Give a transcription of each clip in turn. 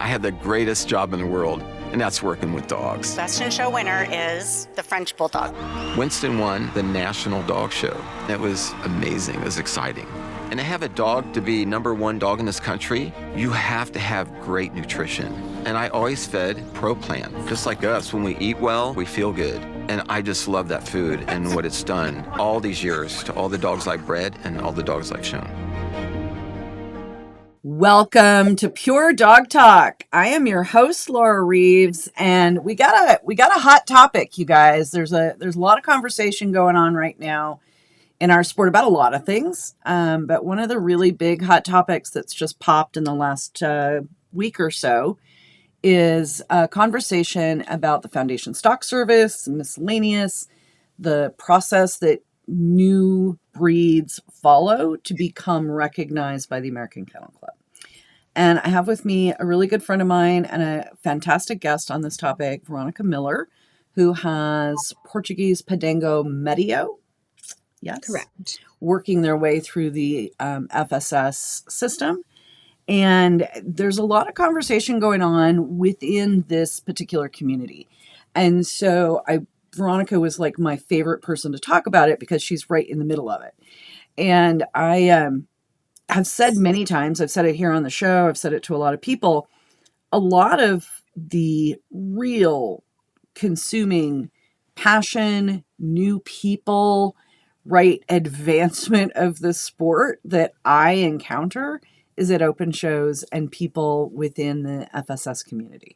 have the greatest job in the world, and that's working with dogs. Best in Show winner is the French Bulldog. Winston won the National Dog Show. It was amazing. It was exciting. And to have a dog to be #1 dog in this country, you have to have great nutrition. And I always fed Pro Plan. Just like us, when we eat well, we feel good. And I just love that food and what it's done all these years to all the dogs I've bred and all the dogs I've shown. Welcome to Pure Dog Talk. I am your host, Laura Reeves, and we got a hot topic, you guys. There's a lot of conversation going on right now in our sport about a lot of things, but one of the really big hot topics that's just popped in the last week or so is a conversation about the Foundation Stock Service, miscellaneous, the process that new breeds follow to become recognized by the American Kennel Club. And I have with me a really good friend of mine and a fantastic guest on this topic, Veronica Miller, who has Portuguese Pendango Medio. Yes. Correct. Working their way through the FSS system. And there's a lot of conversation going on within this particular community. And so Veronica was like my favorite person to talk about it because she's right in the middle of it. And I have said many times, I've said it here on the show, I've said it to a lot of people, a lot of the real consuming passion, new people, right, advancement of the sport that I encounter is at open shows and people within the FSS community.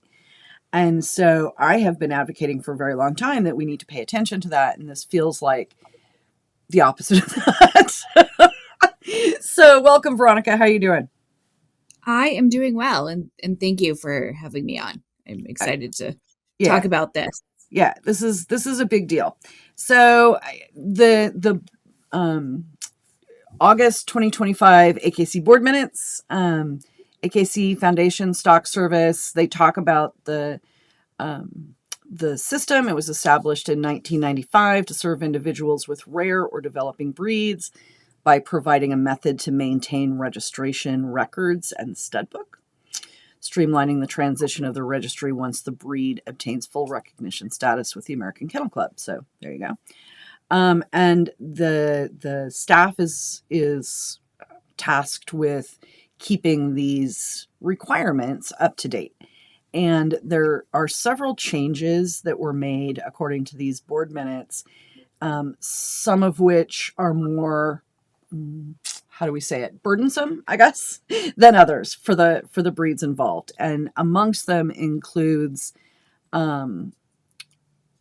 And so I have been advocating for a very long time that we need to pay attention to that. And this feels like the opposite of that. So welcome, Veronica. How are you doing? I am doing well. And thank you for having me on. I'm excited to talk about this. Yeah, this is a big deal. So the August 2025 AKC board minutes, AKC Foundation Stock Service, they talk about the system. It was established in 1995 to serve individuals with rare or developing breeds by providing a method to maintain registration records and stud book, streamlining the transition of the registry once the breed obtains full recognition status with the American Kennel Club. So there you go. And the staff is tasked with keeping these requirements up to date. And there are several changes that were made according to these board minutes, some of which are more, how do we say it, burdensome, I guess, than others for the breeds involved. And amongst them includes an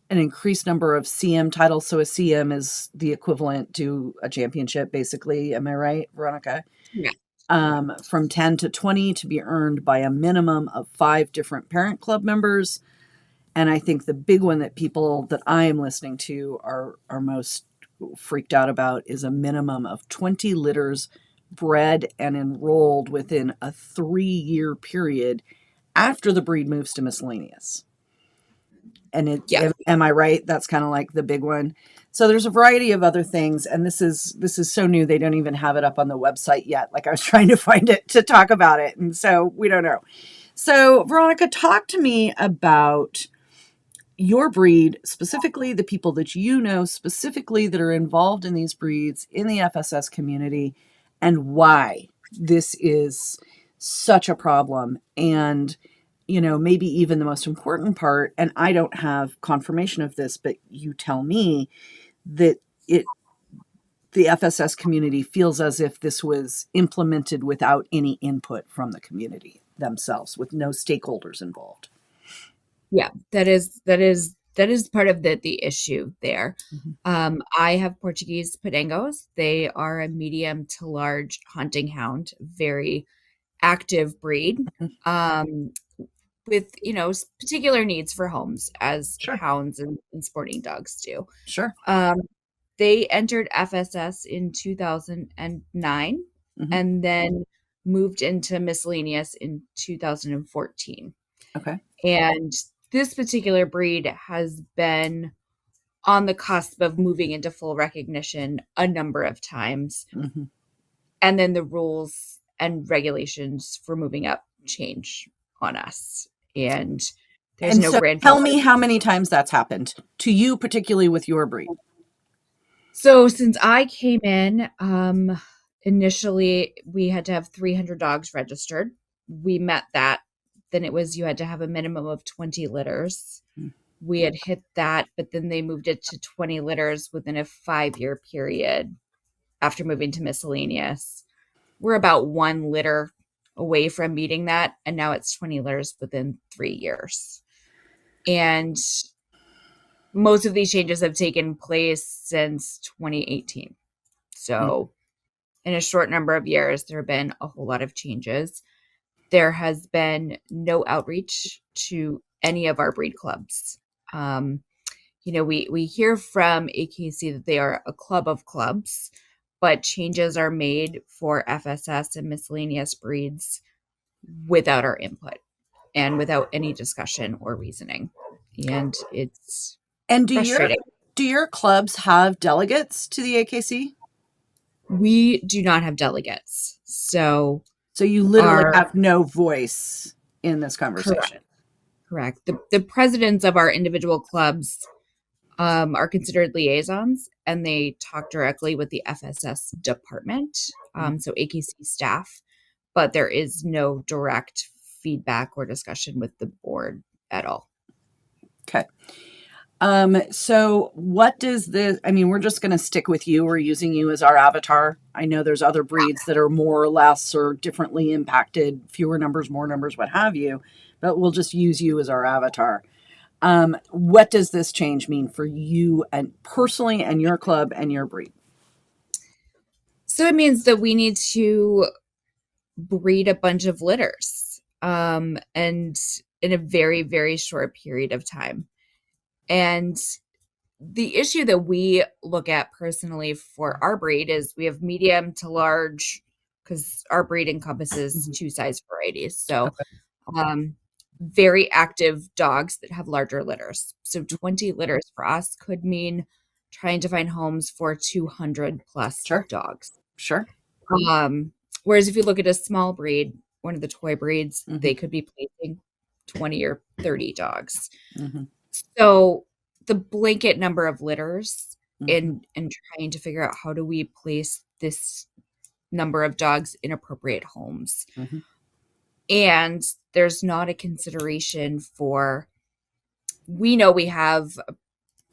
increased number of CM titles. So a CM is the equivalent to a championship, basically. Am I right, Veronica? Yeah. From 10 to 20 to be earned by a minimum of 5 different parent club members. And I think the big one that people that I am listening to are most freaked out about is a minimum of 20 litters bred and enrolled within a 3-year period after the breed moves to miscellaneous. And am I right? That's kind of like the big one. So there's a variety of other things, and this is so new they don't even have it up on the website yet. Like I was trying to find it to talk about it, and so we don't know. So Veronica, talk to me about your breed, specifically the people that you know specifically that are involved in these breeds in the FSS community, and why this is such a problem. And maybe even the most important part, and I don't have confirmation of this, but you tell me that the FSS community feels as if this was implemented without any input from the community themselves, with no stakeholders involved. Yeah, that is part of the issue there. Mm-hmm. I have Portuguese Pendangos. They are a medium to large hunting hound, very active breed. Mm-hmm. With, particular needs for homes as hounds and sporting dogs do. Sure. They entered FSS in 2009 mm-hmm. and then moved into miscellaneous in 2014. Okay. And this particular breed has been on the cusp of moving into full recognition a number of times. Mm-hmm. And then the rules and regulations for moving up change on us. And there's And no so tell me grandfather. how many times that's happened to you, particularly with your breed. So since I came in, initially we had to have 300 dogs registered. We met that. Then it was you had to have a minimum of 20 litters. We had hit that, but then they moved it to 20 litters within a 5-year period after moving to miscellaneous. We're about 1 litter away from meeting that, and now it's 20 litters within 3 years. And most of these changes have taken place since 2018. So in a short number of years, there have been a whole lot of changes. There has been no outreach to any of our breed clubs. We hear from AKC that they are a club of clubs, but changes are made for FSS and miscellaneous breeds without our input and without any discussion or reasoning. And it's And frustrating. do your clubs have delegates to the AKC? We do not have delegates. So you literally have no voice in this conversation. Correct. The presidents of our individual clubs are considered liaisons, and they talk directly with the FSS department, so AKC staff, but there is no direct feedback or discussion with the board at all. Okay. So what does this, we're just going to stick with you. We're using you as our avatar. I know there's other breeds that are more or less or differently impacted, fewer numbers, more numbers, what have you, but we'll just use you as our avatar. What does this change mean for you and personally and your club and your breed? So it means that we need to breed a bunch of litters, and in a very, very short period of time. And the issue that we look at personally for our breed is we have medium to large, because our breed encompasses 2 size varieties. So very active dogs that have larger litters. So 20 litters for us could mean trying to find homes for 200 plus dogs. Sure. Whereas if you look at a small breed, one of the toy breeds, they could be placing 20 or 30 dogs. So the blanket number of litters and trying to figure out how do we place this number of dogs in appropriate homes. And there's not a consideration for, we know we have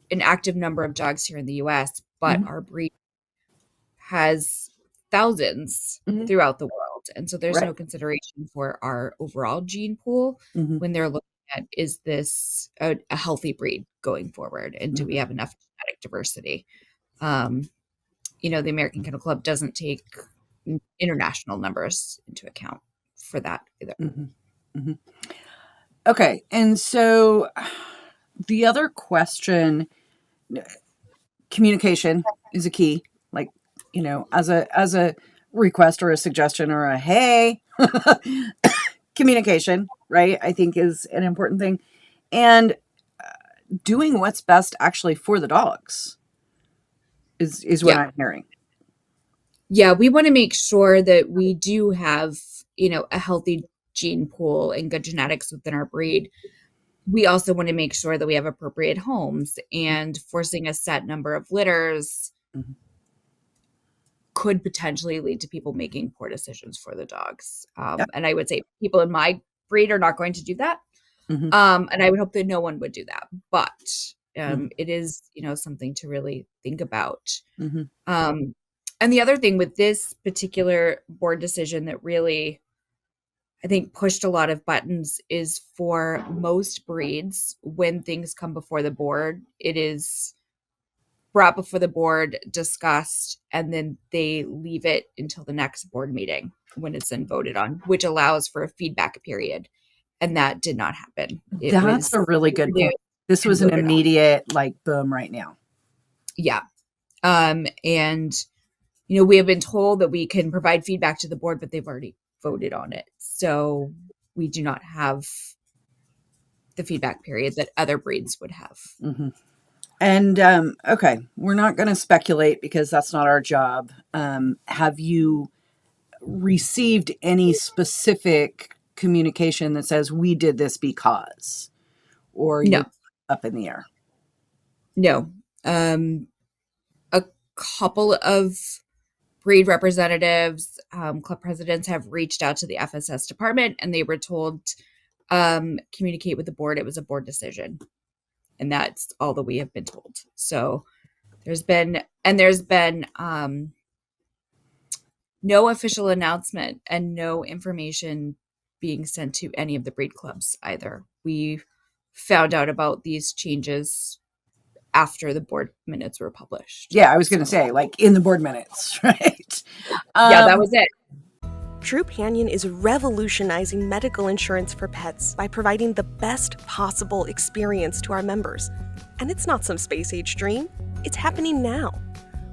an active number of dogs here in the US, but our breed has thousands throughout the world. And so there's no consideration for our overall gene pool when they're looking at, is this a healthy breed going forward? And do we have enough genetic diversity? The American Kennel Club doesn't take international numbers into account for that either. Okay. And so the other question, communication is a key, like, as a request or a suggestion or a, hey, communication, right? I think is an important thing. And doing what's best actually for the dogs is what I'm hearing. Yeah, we want to make sure that we do have, a healthy gene pool and good genetics within our breed. We also want to make sure that we have appropriate homes, and forcing a set number of litters could potentially lead to people making poor decisions for the dogs. And I would say people in my breed are not going to do that. And I would hope that no one would do that. But it is, something to really think about. And the other thing with this particular board decision that really, I think, pushed a lot of buttons is for most breeds, when things come before the board, it is brought before the board, discussed, and then they leave it until the next board meeting when it's then voted on, which allows for a feedback period. And that did not happen. That's a really good point. This was an immediate, boom right now. Yeah. And, we have been told that we can provide feedback to the board, but they've already voted on it. So we do not have the feedback period that other breeds would have. And, okay, we're not going to speculate because that's not our job. Have you received any specific communication that says we did this because, or No, you're up in the air? no. A couple of breed representatives, club presidents have reached out to the FSS department, and they were told, communicate with the board. It was a board decision, and that's all that we have been told. So there's been no official announcement and no information being sent to any of the breed clubs either. We found out about these changes after the board minutes were published. Yeah, I was going to say, like in the board minutes, right? Yeah, that was it. Trupanion is revolutionizing medical insurance for pets by providing the best possible experience to our members. And it's not some space-age dream. It's happening now.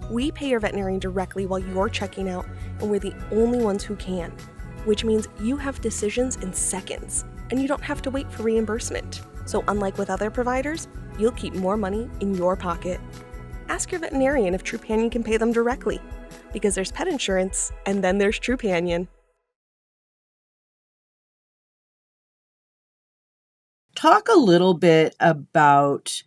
We pay your veterinarian directly while you're checking out, and we're the only ones who can, which means you have decisions in seconds, and you don't have to wait for reimbursement. So unlike with other providers, you'll keep more money in your pocket. Ask your veterinarian if Trupanion can pay them directly, because there's pet insurance, and then there's Trupanion. Talk a little bit about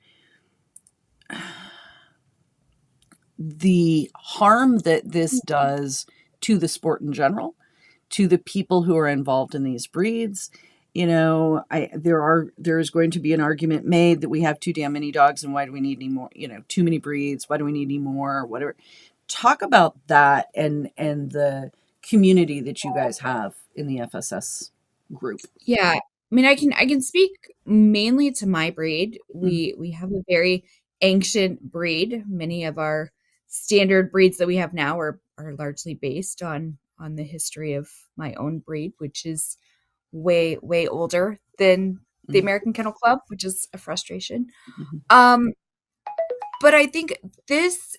the harm that this does to the sport in general, to the people who are involved in these breeds. You know, there is going to be an argument made that we have too damn many dogs, and why do we need any more? You know, too many breeds. Why do we need any more? Whatever. Talk about that and the community that you guys have in the FSS group. Yeah. I mean, I can speak mainly to my breed. We have a very ancient breed. Many of our standard breeds that we have now are largely based on the history of my own breed, which is way older than the American Kennel Club, which is a frustration. But I think this,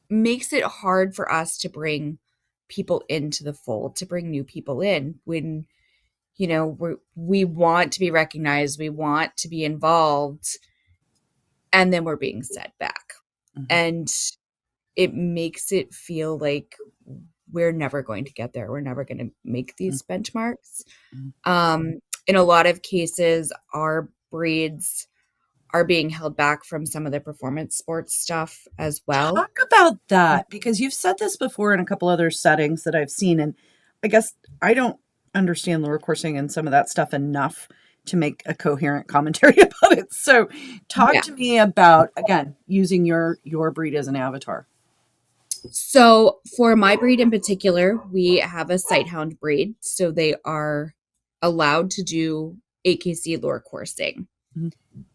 makes it hard for us to bring people into the fold, to bring new people in when we want to be recognized, we want to be involved, and then we're being set back. And it makes it feel like we're never going to get there. We're never going to make these benchmarks. In a lot of cases, our breeds are being held back from some of the performance sports stuff as well. Talk about that, because you've said this before in a couple other settings that I've seen, and I guess I don't understand lure coursing and some of that stuff enough to make a coherent commentary about it. So talk to me about, again, using your breed as an avatar. So for my breed in particular, we have a sighthound breed. So they are allowed to do AKC lure coursing.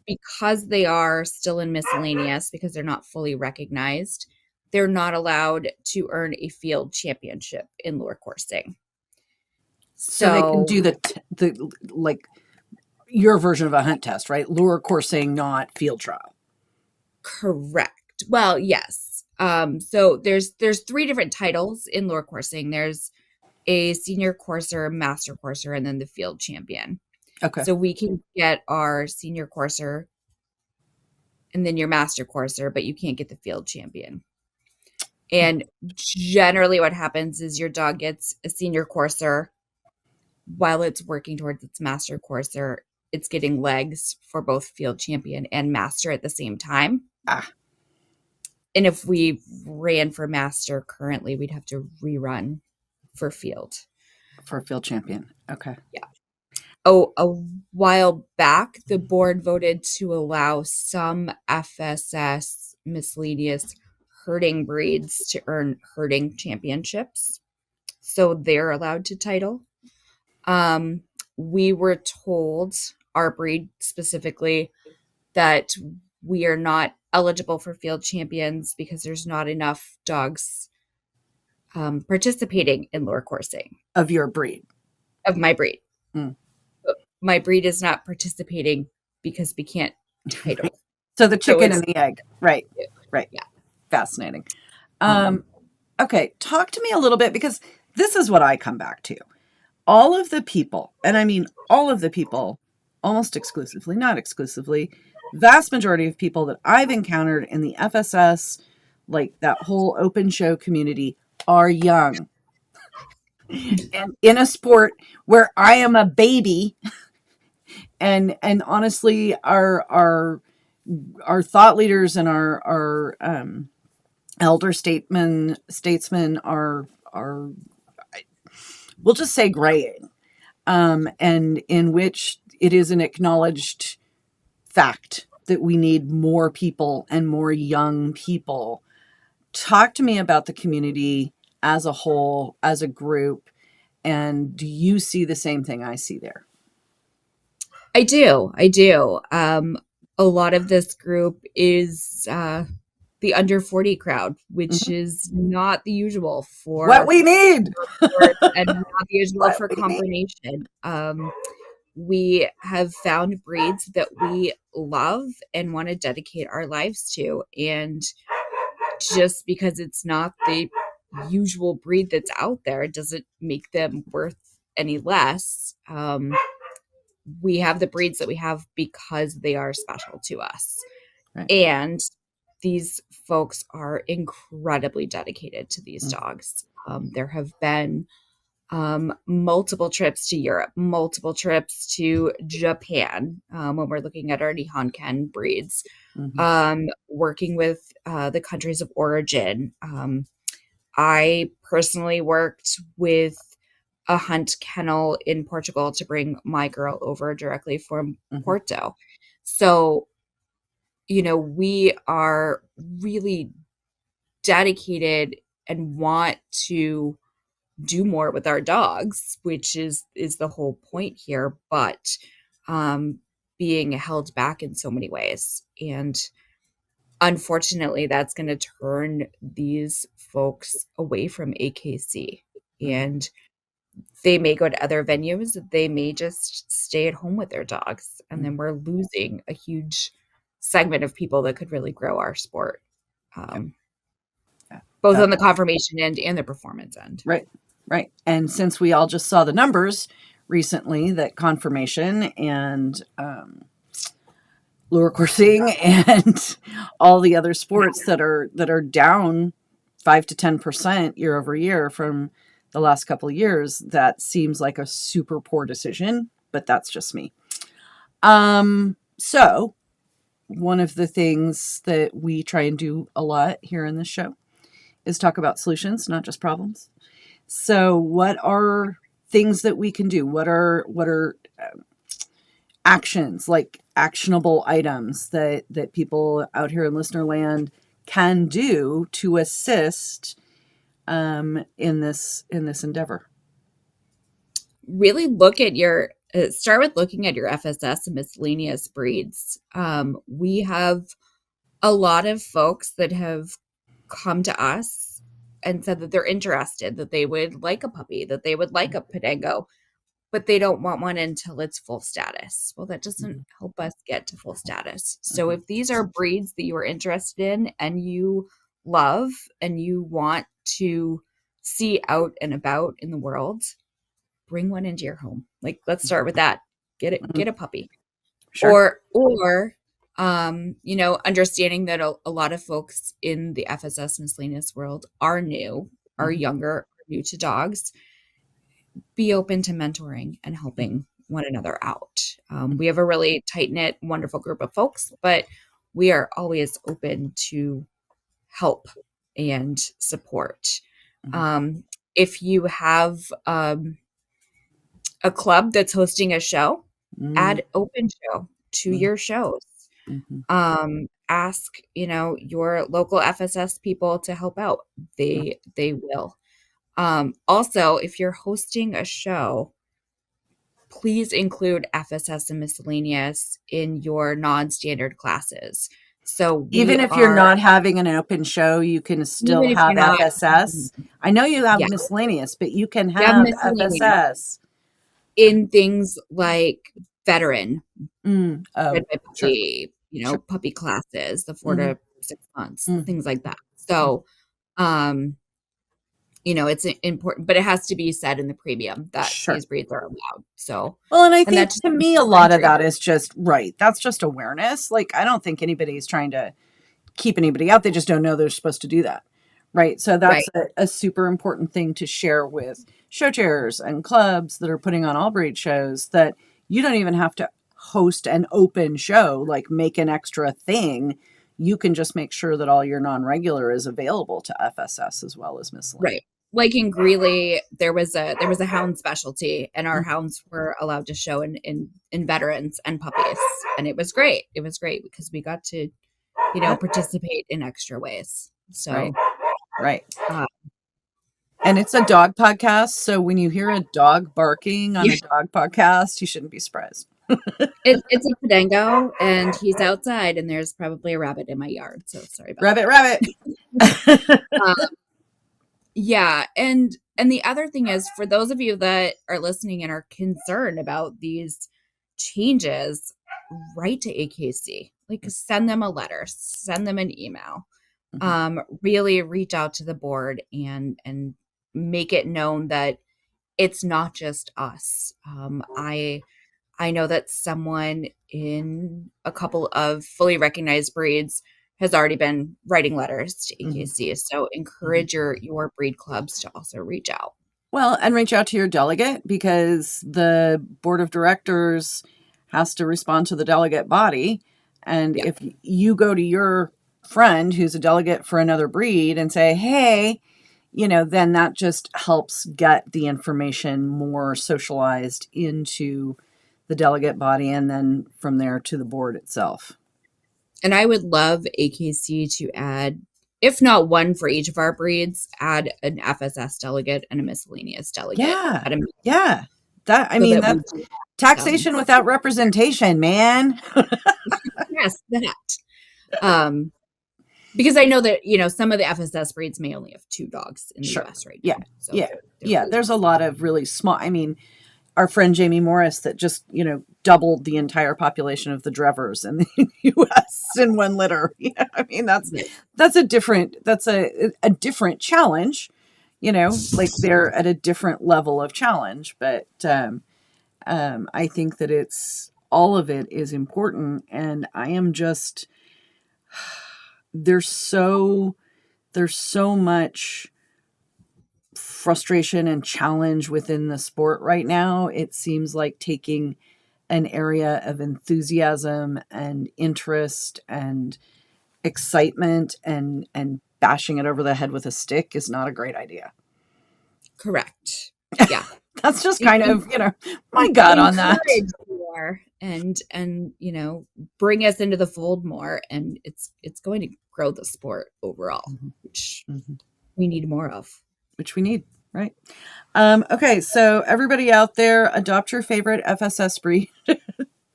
Because they are still in miscellaneous, because they're not fully recognized, they're not allowed to earn a field championship in lure coursing. So they can do the like your version of a hunt test, right? Lure coursing, not field trial. Correct. Well, yes. So there's 3 different titles in lure coursing. There's a senior courser, master courser, and then the field champion. Okay. So we can get our senior courser and then your master courser, but you can't get the field champion. And generally what happens is your dog gets a senior courser while it's working towards its master courser. It's getting legs for both field champion and master at the same time. And if we ran for master currently, we'd have to rerun for field. For a field champion. Okay. Yeah. Oh, a while back, the board voted to allow some FSS miscellaneous herding breeds to earn herding championships. So they're allowed to title. We were told, our breed specifically, that we are not eligible for field champions because there's not enough dogs participating in lure coursing. Of your breed. Of my breed. My breed is not participating because we can't title. So the chicken and the egg. Right. Right. Yeah. Fascinating. Okay. Talk to me a little bit, because this is what I come back to. All of the people, and I mean all of the people, almost exclusively, not exclusively, vast majority of people that I've encountered in the FSS, like that whole open show community, are young. and in a sport where I am a baby. And honestly, our thought leaders and our elder statesmen are we'll just say graying, and in which it is an acknowledged fact that we need more people and more young people. Talk to me about the community as a whole, as a group, and do you see the same thing I see there? I do. I do. A lot of this group is the under 40 crowd, which Mhm. is not the usual What for we need. sports and not the usual What for we need. confirmation. We have found breeds that we love and want to dedicate our lives to. And just because it's not the usual breed that's out there, it doesn't make them worth any less. We have the breeds that we have because they are special to us. Right. And these folks are incredibly dedicated to these Mm. dogs. There have been multiple trips to Europe, multiple trips to Japan when we're looking at our Nihon Ken breeds, working with the countries of origin. I personally worked with a hunt kennel in Portugal to bring my girl over directly from Porto. So, we are really dedicated and want to do more with our dogs, which is the whole point here, but being held back in so many ways. And unfortunately, that's going to turn these folks away from AKC. And they may go to other venues. They may just stay at home with their dogs. And then we're losing a huge segment of people that could really grow our sport, both on the conformation end and the performance end. Right, right. And since we all just saw the numbers recently that conformation and lure coursing and all the other sports that are down 5 to 10% year over year from the last couple of years, that seems like a super poor decision, but that's just me. So one of the things that we try and do a lot here in this show is talk about solutions, not just problems. So what are things that we can do? What are actions, like actionable items that people out here in listener land can do to assist in this endeavor? Really look at your start with looking at your FSS and miscellaneous breeds. We have a lot of folks that have come to us and said that they're interested, that they would like a puppy, that they would like a Podengo, but they don't want one until it's full status. Well, that doesn't help us get to full status. So if these are breeds that you are interested in and you love and you want to see out and about in the world, bring one into your home. Like, let's start with that. Get a puppy. Sure. Or understanding that a lot of folks in the FSS miscellaneous world are new, are younger, are new to dogs. Be open to mentoring and helping one another out. We have a really tight-knit, wonderful group of folks, but we are always open to help and support. If you have a club that's hosting a show, add open show to your shows. Ask, your local FSS people to help out. They will. Also, if you're hosting a show, please include FSS and miscellaneous in your non-standard classes. So even if you're not having an open show, you can still have FSS. I know you have miscellaneous, but you can have FSS in things like veteran, red by puppy, puppy classes, the 4 to 6 months, things like that. So, it's important, but it has to be said in the premium that these breeds are allowed. So, well, and I think to me, a lot of that is just that's just awareness. Like, I don't think anybody's trying to keep anybody out. They just don't know they're supposed to do that. Right. So that's a super important thing to share with show chairs and clubs that are putting on all breed shows that you don't even have to host an open show, like make an extra thing. You can just make sure that all your non-regular is available to FSS as well as miscellaneous. Right. Like in Greeley, there was a hound specialty, and our hounds were allowed to show in veterans and puppies, and it was great. It was great because we got to, participate in extra ways. So, right. And it's a dog podcast, so when you hear a dog barking on a dog podcast, you shouldn't be surprised. It's a Podengo, and he's outside, and there's probably a rabbit in my yard. So sorry about Rabbit. Yeah, and the other thing is, for those of you that are listening and are concerned about these changes, write to AKC. Like, send them a letter, send them an email. Really reach out to the board and make it known that it's not just us. I know that someone in a couple of fully recognized breeds has already been writing letters to AKC. So encourage your breed clubs to also reach out. Well, and reach out to your delegate, because the board of directors has to respond to the delegate body. And if you go to your friend who's a delegate for another breed and say, hey, then that just helps get the information more socialized into the delegate body, and then from there to the board itself. And I would love AKC to add, if not one for each of our breeds, add an FSS delegate and a miscellaneous delegate. Yeah. That's taxation without representation, man. Yes, that. Because I know that, some of the FSS breeds may only have 2 dogs in the US right now. There's a lot of really small. Our friend Jamie Morris that just, doubled the entire population of the Drevers in the U.S. in one litter. That's a different challenge, like they're at a different level of challenge. But I think that all of it is important. And I am just, there's so much frustration and challenge within the sport right now. It seems like taking an area of enthusiasm and interest and excitement and bashing it over the head with a stick is not a great idea. Correct. Yeah. That's just kind of, my God on that. More and bring us into the fold more, and it's going to grow the sport overall, which we need more of. Which we need, right? Okay, so everybody out there, adopt your favorite FSS breed.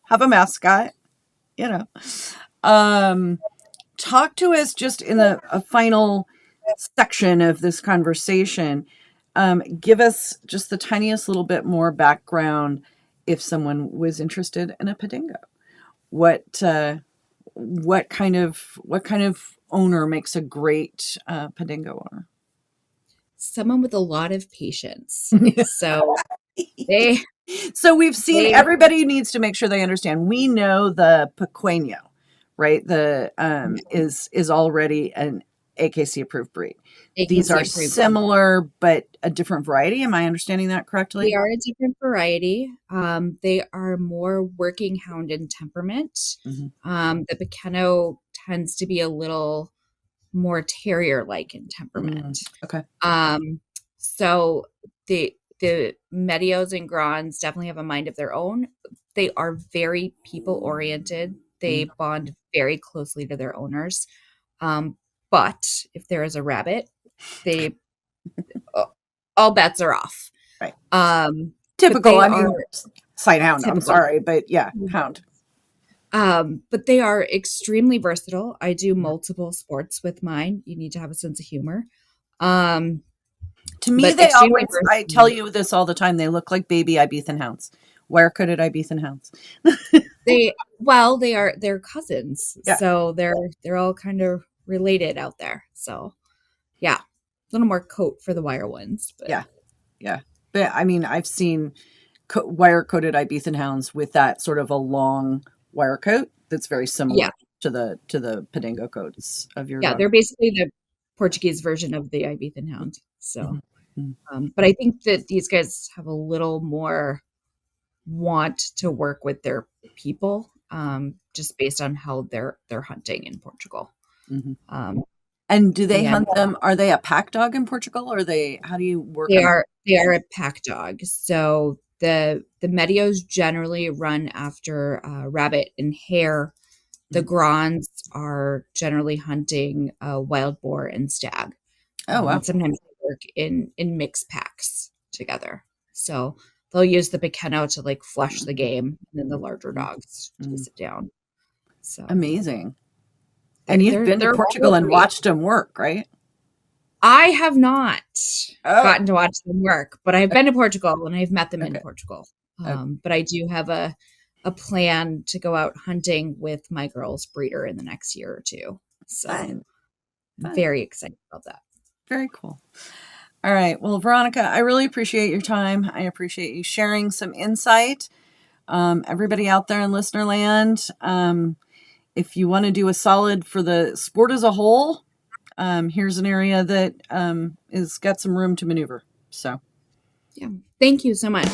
Have a mascot, Talk to us just in a final section of this conversation. Give us just the tiniest little bit more background if someone was interested in a Podengo. What kind of owner makes a great Podengo owner? Someone with a lot of patience. So we've seen, everybody needs to make sure they understand. We know the Pequeño, right? The is already an AKC approved breed. These are similar, but a different variety. Am I understanding that correctly? They are a different variety. They are more working hound in temperament. The Pequeño tends to be a little more terrier-like in temperament. Okay. So the Medios and Grands definitely have a mind of their own. They are very people-oriented. They bond very closely to their owners. But if there is a rabbit, all bets are off. Right. Typical. Sight hound. Typical. I'm sorry, but yeah, hound. But they are extremely versatile. I do multiple sports with mine. You need to have a sense of humor. To me, I tell you this all the time, they look like baby Ibethan hounds. Wire-coated Ibethan hounds. They're cousins. Yeah. So they're all kind of related out there. So yeah, a little more coat for the wire ones. But. Yeah. But I've seen wire-coated Ibethan hounds with that sort of a long wire coat that's very similar to the Podengo coats of your dog. They're basically the Portuguese version of the Ibethan hound. So But I think that these guys have a little more want to work with their people, just based on how they're hunting in Portugal. Mhm. Um, And do they yeah, hunt them? Are they a pack dog in Portugal, or how do you work they on? are a pack dog. So the medios generally run after rabbit and hare. The Grands are generally hunting wild boar and stag. Oh, wow. And sometimes they work in mixed packs together. So they'll use the Pequeno to like flush the game, and then the larger dogs to sit down. So Amazing. And you've been to they're Portugal and great. watched them work, right? I have not Oh, gotten to watch them work, but I've been to Portugal and I've met them in okay. Portugal. Okay. But I do have a plan to go out hunting with my girl's breeder in the next year or two. So Fine. I'm very excited about that. Very cool. All right. Well, Veronica, I really appreciate your time. I appreciate you sharing some insight. Everybody out there in listener land, if you want to do a solid for the sport as a whole, here's an area that is got some room to maneuver. So, Yeah. Thank you so much.